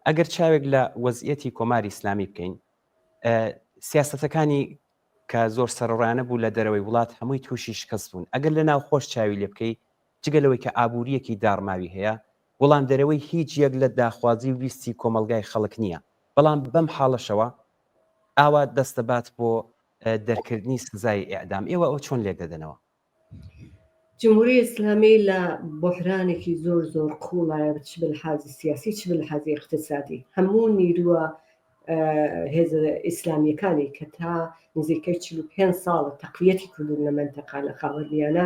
ئەگەر چاوێک لە وەزعیەتی کۆماری ئیسلامی بکەین سیاسەتەکانی کە زۆر سەرڕانە بوو لە دەرەوەی وڵات هەمووی تووشی شکست بوون ئەگەر لە ناو خۆش چاوی لێ بکەی جگەلەوەی کە ئابوووریەکی داڕماوی هەیە وەڵام دەرەوەی هیچ یەک لە داخوازی ویستی کۆمەلگای خەڵک نییە بەڵام بەم حاڵەشەوە ئاوا دەستەبات بۆ دەرکردنی سزای ئیعدام ئێوە ئەو چۆن لێک دەدەنەوە جمهوری ئیسلامی لە بحرانێکی زۆر قوڵایە چ بالحاظی سیاسی چ بالحاظی اقتصادی هەموو نیرووە هێزە ئیسلامیەکانی کە تا نزیکەی 45 ساڵە تەقویەتی کردون لە منتەقا لە خاوەنیانە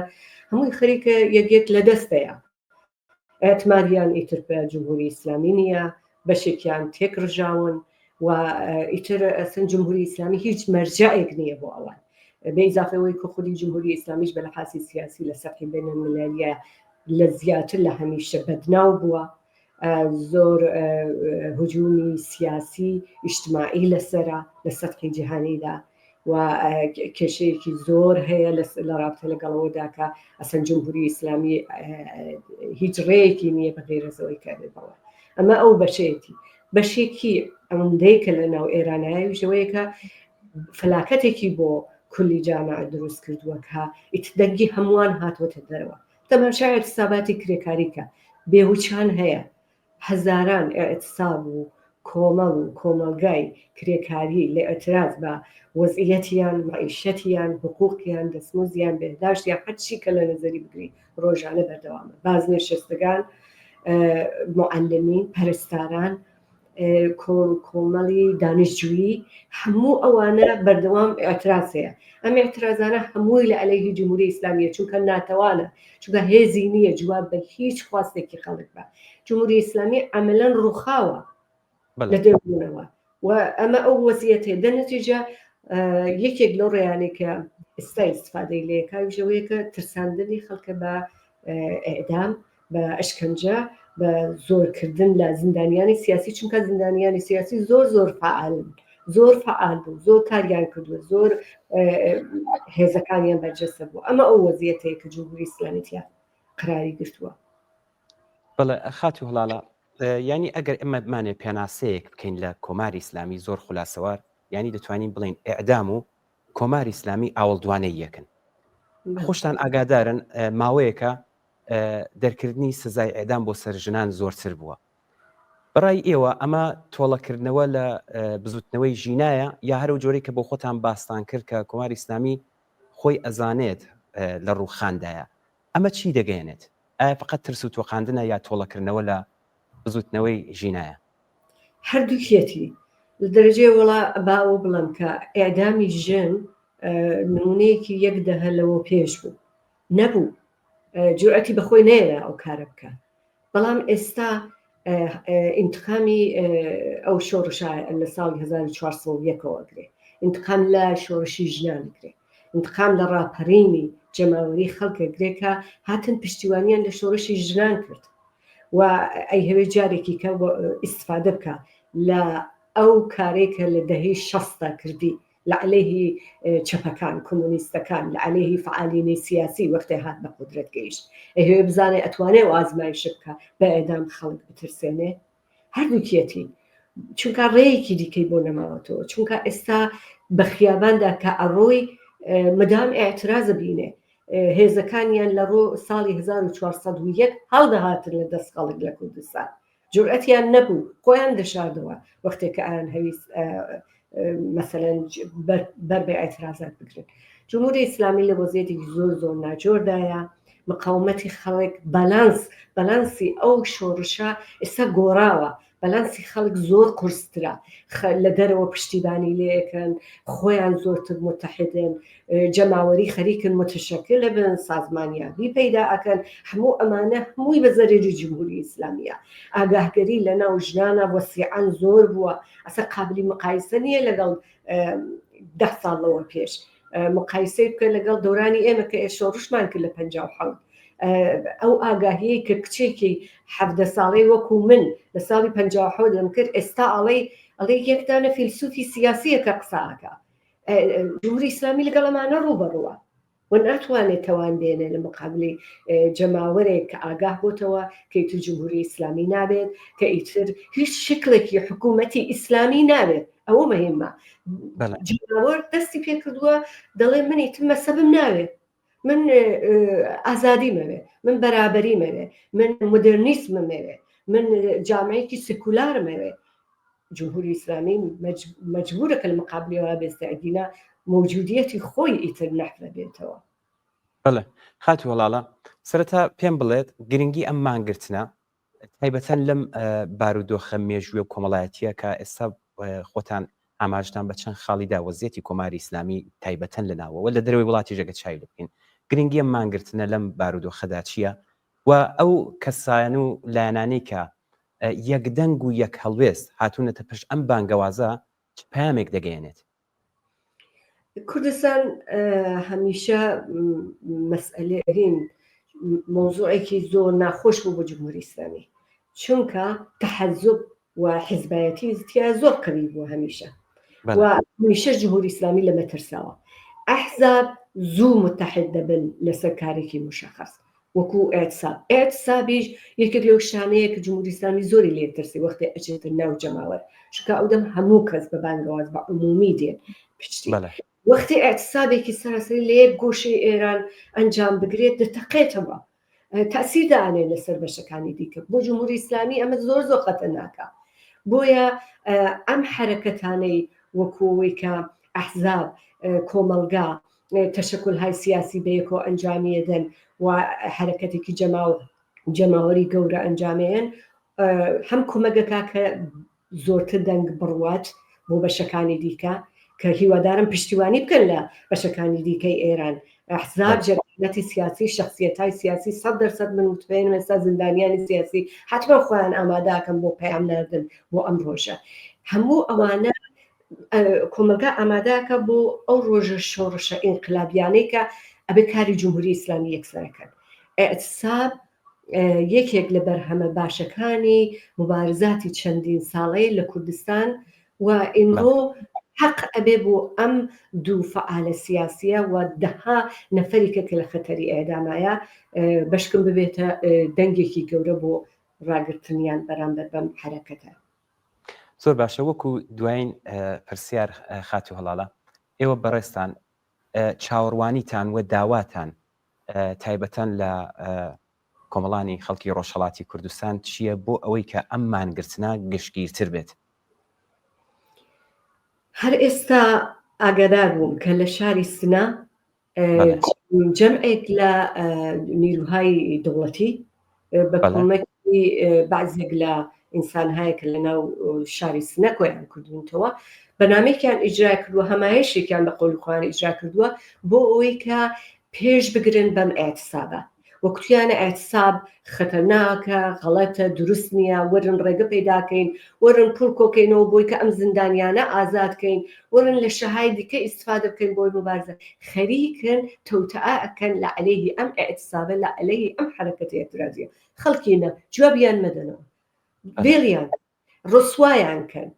هەمووی خەریکە یەکێک لە دەستەیە ئەتمادیان ئیتر بە جمهوری ئیسلامی نییە بەشێکیان تێک ڕژاون و ئیتر ئەسن جمهوری ئیسلامی هیچ مەرجەیەک نییە بۆ ئەوان بە ئیزافەوەی کە خودی جمهوری ئیسلامیش بە لەحاسی سیاسی لە سەرحی بینەالمللیە لە زیاتر لە هەمیشە بەدناو بووە زۆر هجومی سیاسی ئیجتماعی لەسرە لە سەرحی جیهانیدا و کێشەیەکی زۆر هەیە لە رابطە لەگەڵەوەدا کە ئەسەن جمهوری ئیسلامی هیچ ڕێیەکی نییە بە غێرەزەوەی کردێتەوە ئەمە ئەو بەشێکی ئەوەندەی کە لە ناو ئێرانایی ژەوەیەکە فلاکەتێکی بۆ کولی جامعە دروست کردووە کە ئیتدەنگی هەمووان هاتووەتە دەرەوە تەماشای اعتصاباتی کرێکاریکە بێهوچان هەیە هەزاران ئاعتصاب و کۆمەڵ و کۆمەلگای کرێکاری لە ئەتراز بە وەزعیەتیان معیشەتیان حقوقیان دەسموزیان بێداشتیان هەرچی کە لە نەزەری بگری ڕۆژانە بەردەوامە بازنێشستگان معلمین پەرستاران کۆمەڵی دانیشتجویی هەموو ئەوانە بەردەوام ئاعتراز هەیە ئەم ئاعترازانە هەمووی لە عەلەیهی جمهوری ئیسلامیە چونکە ناتەوانە چونکە هێزی نییە جواب بە هیچ خواستێکی خەڵک بە جمهوری ئیسلامی عەمەلەن ڕووخاوە لە دەربوونەوە و ئەمە ئەو وەزعیەتێ دەنەتیجە یەکێک لەو ڕێیانەی کە ئێستا ئیستفادەی لێکاوی ژەوەیەکە ترساندنی خەڵکە بە ئیعدام بە ئەشکەنجە بە زۆرکردن لە زیندانیانی سیاسی چونکە زیندانیانی سیاسی زۆر فعال بوو زۆر کاریان کردووە زۆر هێزەکانیان بەرجەستە بوو ئەمە ئەو وەزعیەتەیە کە جمهوری ئیسلامیتیان قراری گرتووە بەڵێ خاتی هەڵاڵە ینی ئەگەر ئێمە بمانێ پێناسەیەک بکەین لە کۆماری ئیسلامی زۆر خولاسەوار ینی دەتوانین بڵین ئیعدام و کۆماری ئیسلامی ئاوڵدوانەی یەکن خۆشتان ئاگادارن ماوەیەکە دەرکردنی سزای ئێدام بۆ سەرژنان زۆرتر بووە بەڕای ئێوە ئەمە تۆڵەکردنەوە لە بزوتنەوەی ژینایە یا هەرو جۆرەی کە بۆ خۆتان باستان کرد کە کۆماری ئیسلامی خۆی ئەزانێت لە ڕووخاندایە ئەمە چی دەگەێنێت ئایا فقط ترس و تۆقاندنە یا تۆڵەکردنەوە لە بزوتنەوەی ژینایە هەردووکیەتی لە دەرەجەی وڵا باوە بڵم کە ئێعدامی ژن نمونەیەکی یەک دەهە لەوە پێش بوو نەبوو جورئەتی بەخۆی نەیە ئەو کارە بکە بەڵام ئێستا ئینتقامی ئەو شۆڕشە لە ساڵی 1401ەوە گرێ ئینتقام لە شۆڕشی ژنان گرێ ئینتقام لە ڕاپەڕینی جەماوەری خەڵکە گرێکە هاتن پشتیوانیان لە شۆڕشی ژنان کرد و ئەی هەوێ جارێکی کە ئیستفادە بکە لە ئەو کارێکە لە دەهەی 60 کردی لە عەلەیهی چەپەکان کۆمۆنیستەکان لە عەلەیهی فعالینەی سیاسی وەختێ هات بە قودرەت گەیشت ئەهوێ بزانێ ئەتوانێ و ئازمایش بکە بە ئێدام خەڵک بترسێنێ هەردووکیەتی چونکە ڕێیەکی دیکەی بۆ نەماوەتەوە چونکە ئێستا بە خیاباندا کە ئەڕۆی مەدام ئاعترازە بینێ هێزەکانیان لە ڕۆ ساڵی 1401 هەڵدەهاتن لە دەست خەڵک لە کوردستان جورئەتیان نەبوو خۆیان دەشاردەوە وەختێک کە ئایان هەویست مثلا بەر بە ئاعترازات بگرن جمهوری ئیسلامی لە وەزعیەتێکی زۆر ناجۆردایە مقاومەتی خەڵک بەلانسی ئەو شۆڕشە ئێستا گۆڕاوە بەلانسی خەڵک زۆر قورسترە لە دەرەوە پشتیبانی لێەکەن خۆیان زۆرتر متحدن جەماوەری خەریکن متشەکل لەبن سازمانیابی پەیدا ئەکەن هەموو ئەمانە هەمووی بە زەرێری جمهوری ئیسلامیە ئاگاهگەری لە ناو ژنانە وەسیعان زۆر بووە ئەسە قابلی مقایسە نییە لەگەڵ 10 ساڵەوە پێش مقایسەی بکە لەگەڵ دەورانی ئێمە کە شۆڕشمان کرد لە 57 ئەو ئاگاهەیە کە کچێکی 17 ساڵەی وەکو من لە ساڵی 57 لەم کرد ئێستا ئەڵێ یەکدانە فیلسوفی سیاسیە کە قساکە جمهوری ئیسلامی لەگەڵ ئەمانە ڕووبەڕووە وناتوانێت تەوان بێنێ لە مقابلی جەماوەرێک کە ئاگاه بۆتەوە کە ئیتر جمهوری ئیسلامی نابێت کە ئیتر هیچ شکلێکی حکوومەتی ئیسلامی نابێت ئەوە مهمە جماوەر دەستی پێ کردووە دەڵێ منی تم مەسەبم ناوێت من ئازادی مەوێ من بەرابەری مەوێ من مدرنیسمم مەوێ من جامعەیەکی سکولار مەوێ جمهوری ئیسلامی مەجبورە کە لە مقابلەوە بێستەعدینە موجودیەتی خۆی ئیتر نەحرە بێتەوە. بەڵێ خاتی وەڵاڵە سەرەتا پێم بڵێت گرنگی ئەم مانگرتنە تایبەتەن لەم بارودۆخە مێژووی و کۆمەڵایەتیە کە ئێستا خۆتان ئاماژتان بە چەند خاڵیدا وەزیەتی کۆماری ئیسلامی تایبەتەن لەناوەوە لە دەروی وڵاتی ژەگە چای بکەین گرنگی ئەم مانگرتنە لەم بارودۆخەدا چییە و ئەو کەسان و لایەنانەی کە یەکدەنگ و یەک هەڵوێست هاتوونەتە پشت ئەم بانگەوازە چ پامێک دەگەیەنێت؟ کوردستان هەمیشە مەسئلەین مۆزوعێکی زۆر ناخۆش بوو بۆ جمهوری ئیسلامی چونکە تەحەزوب و حیزبایەتی زۆر قوی بوو هەمیشە و هەمیشە جمهوری ئیسلامی لەمە ترساوە ئەحزاب زوو متحد دەبن لەسەر کارێکی مشخص وەکو ئێعتسابیش یەکێک لەو شانەیە کە جمهوری ئیسلامی زۆری لێ ترسی وەختی ئەچێتە ناو جەماوەر چونکە ئەو دەم هەموو کەس بە بانگەواز بە عمومی دێن پشتی وەختی ئێعتسابێکی سەراسەری لە یەک گۆشەی ئێران ئەنجام بگرێت دەتەقێتەوە تەأسیر دانێ لەسەر بەشەکانی دیکە بۆ جمهوری ئیسلامی ئەمە زۆر خەتەرناکە بۆیە ئەم حرەکەتانەی وەکوەوەی کە ئەحزاب کۆمەلگا تەشەکولهای سیاسی بەیەکەوە ئەنجامیەدەن و حرەکەتێکی جەماوەری گەورە ئەنجامێن هەم کۆمەگەکە کە زۆرتر دەنگ بڕوات بۆ بەشەکانی دیکە کە هیوادارم پشتیوانی بکەن لە بەشەکانی دیکەی ئێران ئەحزاب جەمعیەتی سیاسی شخصیەتای سیاسی 100% من متمەنم ئێستا زیندانیانی سیاسی حتما خۆیان ئامادەکەن بۆ پەیام ناردن بۆ ئەم ڕۆژە هەموو ئەوانە کۆمەلگا ئامادەکە بۆ ئەو ڕۆژە شۆڕشە ئینقلابیانەی کە ئەبێ کاری جمهوری ئیسلامی یەکسەرەکەن ئێعتساب یەکێک لە بەرهەمە باشەکانی مبارزاتی چەندین ساڵەی لە کوردستان و ئیمڕۆ حق ئەبێ بۆ ئەم دوو فعالە سیاسیە و دەها نەفەریکە کە لە خەتەری ئێدامایە بەشکم ببێتە دەنگێکی گەورە بۆ ڕاگرتنیان بەرامبەر بەم حرەکەتە. زۆر باشە وەکو دوایین پرسیار خاتی هەڵاڵە ئێوە بەڕێستان چاوەڕوانیتان و داواتان تایبەتەن لە کۆمەڵانی خەڵکی ڕۆژهەڵاتی کوردستان چییە بۆ ئەوەی کە ئەم مانگرتنە گشتگیرتر بێت؟ هەر ئێستا ئاگادار بووم کە لە شاری سنا جەمعێک لە نیروهای دەوڵەتی بە کۆمەکی بەعزێک لە ئینسانهایە کە لە ناو شاری سنە کۆیان کردوونەوە بەنامێکیان ئیجرا کردووە هەمایشێکیان بە قەولی خۆیان ئیجرا کردووە بۆ ئەوەی کە پێش بگرن بەم ئێعتسابە وەکوتیانە ئێعتساب خەتەرناکە غەڵەتە دروست نییە وەرن ڕێگە پەیداکەین وەرن پڕ کۆکەینەوە بۆی کە ئەم زیندانیانە ئازادکەین وەرن لە شەهای دیکە ئیستفادە بکەین بۆی مبارزە خەریکن تەوتەئا ئەکەن لە عەلەیهی ئەم ئێعتسابە لە عەلەیهی ئەم حرەکەتە ئێعترازیە خەڵکینە جوابیان مەدەنەوە بێڵیان ڕسوایان کەن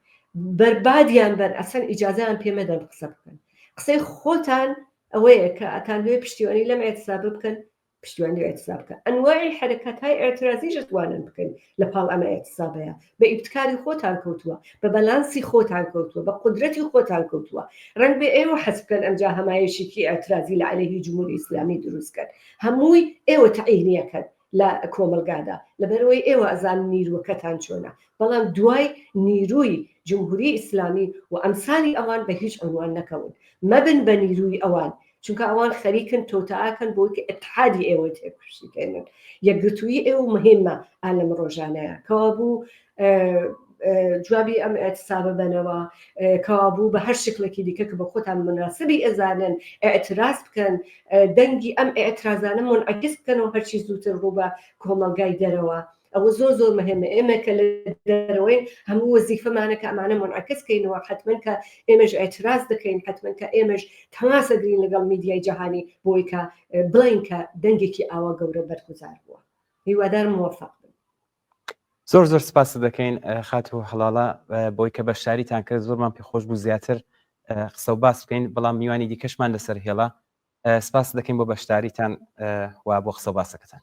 بەربادیان بەر ئەسەن ئیجازەیان پێمەدەن قسە بکەن قسەی خۆتان ئەوەیە کە ئەتان بێ پشتیوانی لەم ئێعتسابە بکەن پشتیوانی ئێعتساب بکەن ئەنواعی حرەکەت‌های ئێعترازیش دەتوانن بکەن لە پاڵ ئەمە ئێعتسابەیە بە ئیبتکاری خۆتان کەوتووە بە بەلانسی خۆتان کەوتووە بە قودرەتی خۆتان کەوتووە ڕەنگ بێ ئێوە حەز بکەن ئەمجا هەمایشێکی ئێعترازی لە عەلەیهی جمهوری ئیسلامی دروستکەن هەمووی ئێوە تەعیینیەکەن لە کۆمەلگادا لەبەرەوەی ئێوە ئەزان نیروەکەتان چۆنە بەڵام دوای نیروی جمهوری ئیسلامی و ئەمسالی ئەوان بە هیچ عنوان نەکەون مەبن بە نیروی ئەوان چونکە ئەوان خەریکن تۆتەئاکەن بۆی کە ئیتحادی ئێوە تێکشتێنن یەکگرتووی ئێوە مهمە لەم ڕۆژانەیە کەوا بوو جوابی ئەم ئێعتسابە بنەوە کەوا بوو بە هەر شکلێکی دیکە کە بە خۆتان مناسبی ئەزانن ئێعتراز بکەن دەنگی ئەم ئێعترازانە منعکس بکەنەوە هەرچی زووتر ڕوو بە کۆمەلگای دەرەوە ئەوە زۆر زۆر مهمە ئێمە کە لە دەرەوەین هەموو وەزیفەمانە کە ئەمانە منعکسکەینەوە حتمەن کە ئێمەش ئێعتراز دەکەین حتمەن کە ئێمەش تەماسە گرین لەگەڵ میدیای جەهانی بۆی کە بڵین کە دەنگێکی ئاوا گەورە بەرگوزار بووە هیوادارم موفق بن. زۆر زۆر سپاس دەکەین خات و هەڵاڵە بۆی کە بەشداریتان کرد زۆرمان پێخۆش بوو زیاتر قسە و باس بکەین بەڵام میوانی دیکەشمان لەسەر هێڵا سپاس دەکەین بۆ بەشداریتان و بۆ قسە و باسەکەتان.